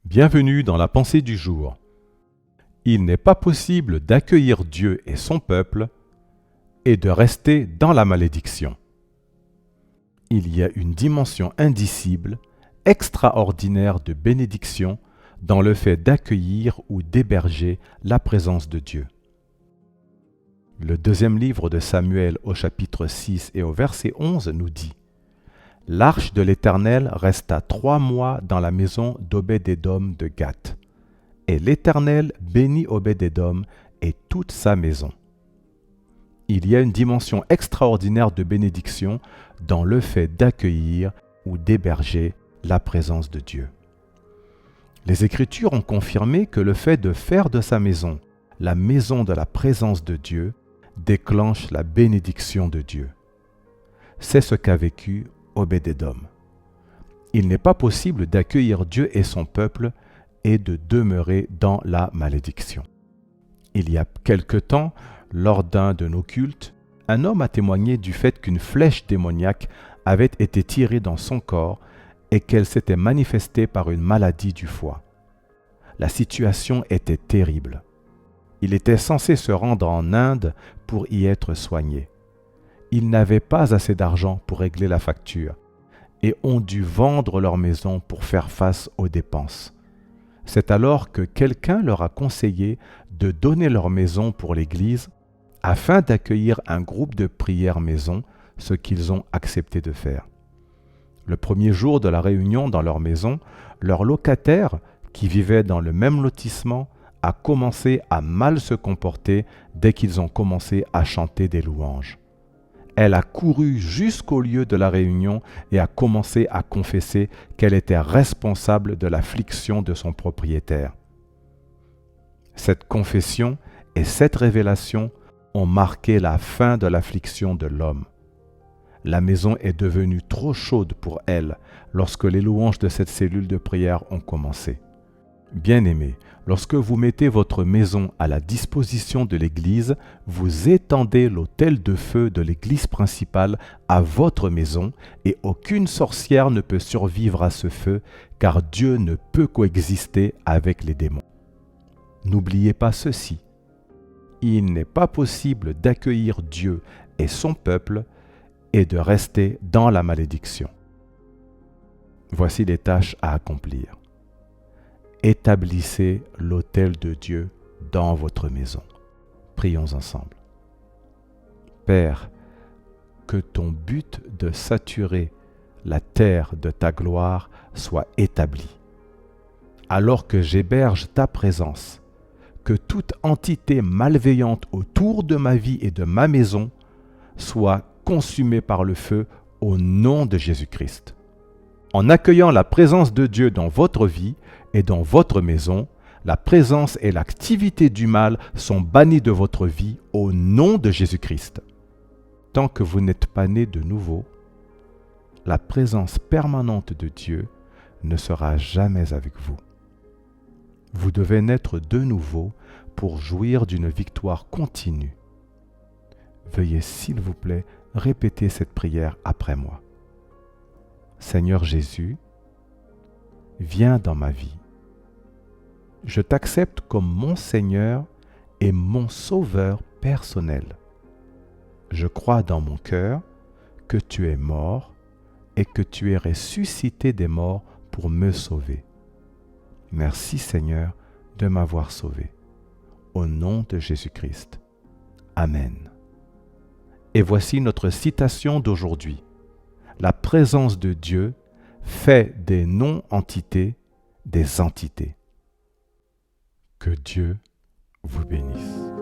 Bienvenue dans la pensée du jour. Il n'est pas possible d'accueillir Dieu et son peuple et de rester dans la malédiction. Il y a une dimension indicible, extraordinaire de bénédiction dans le fait d'accueillir ou d'héberger la présence de Dieu. Le deuxième livre de Samuel au chapitre 6 et au verset 11 nous dit: L'arche de l'Éternel resta 3 mois dans la maison d'Obed-Édom de Gath. Et l'Éternel bénit Obed-Édom et toute sa maison. Il y a une dimension extraordinaire de bénédiction dans le fait d'accueillir ou d'héberger la présence de Dieu. Les Écritures ont confirmé que le fait de faire de sa maison la maison de la présence de Dieu déclenche la bénédiction de Dieu. C'est ce qu'a vécu Obed-Édom. Il n'est pas possible d'accueillir Dieu et son peuple et de demeurer dans la malédiction. Il y a quelque temps, lors d'un de nos cultes, un homme a témoigné du fait qu'une flèche démoniaque avait été tirée dans son corps et qu'elle s'était manifestée par une maladie du foie. La situation était terrible. Il était censé se rendre en Inde pour y être soigné. Ils n'avaient pas assez d'argent pour régler la facture et ont dû vendre leur maison pour faire face aux dépenses. C'est alors que quelqu'un leur a conseillé de donner leur maison pour l'église afin d'accueillir un groupe de prière maison, ce qu'ils ont accepté de faire. Le premier jour de la réunion dans leur maison, leur locataire, qui vivait dans le même lotissement, a commencé à mal se comporter dès qu'ils ont commencé à chanter des louanges. Elle a couru jusqu'au lieu de la réunion et a commencé à confesser qu'elle était responsable de l'affliction de son propriétaire. Cette confession et cette révélation ont marqué la fin de l'affliction de l'homme. La maison est devenue trop chaude pour elle lorsque les louanges de cette cellule de prière ont commencé. Bien-aimés, lorsque vous mettez votre maison à la disposition de l'Église, vous étendez l'autel de feu de l'Église principale à votre maison et aucune sorcière ne peut survivre à ce feu, car Dieu ne peut coexister avec les démons. N'oubliez pas ceci: il n'est pas possible d'accueillir Dieu et son peuple et de rester dans la malédiction. Voici les tâches à accomplir. Établissez l'autel de Dieu dans votre maison. Prions ensemble. Père, que ton but de saturer la terre de ta gloire soit établi. Alors que j'héberge ta présence, que toute entité malveillante autour de ma vie et de ma maison soit consumée par le feu au nom de Jésus-Christ. En accueillant la présence de Dieu dans votre vie et dans votre maison, la présence et l'activité du mal sont bannies de votre vie au nom de Jésus-Christ. Tant que vous n'êtes pas né de nouveau, la présence permanente de Dieu ne sera jamais avec vous. Vous devez naître de nouveau pour jouir d'une victoire continue. Veuillez, s'il vous plaît, répéter cette prière après moi. Seigneur Jésus, viens dans ma vie. Je t'accepte comme mon Seigneur et mon Sauveur personnel. Je crois dans mon cœur que tu es mort et que tu es ressuscité des morts pour me sauver. Merci Seigneur de m'avoir sauvé. Au nom de Jésus-Christ. Amen. Et voici notre citation d'aujourd'hui. La présence de Dieu fait des non-entités des entités. Que Dieu vous bénisse.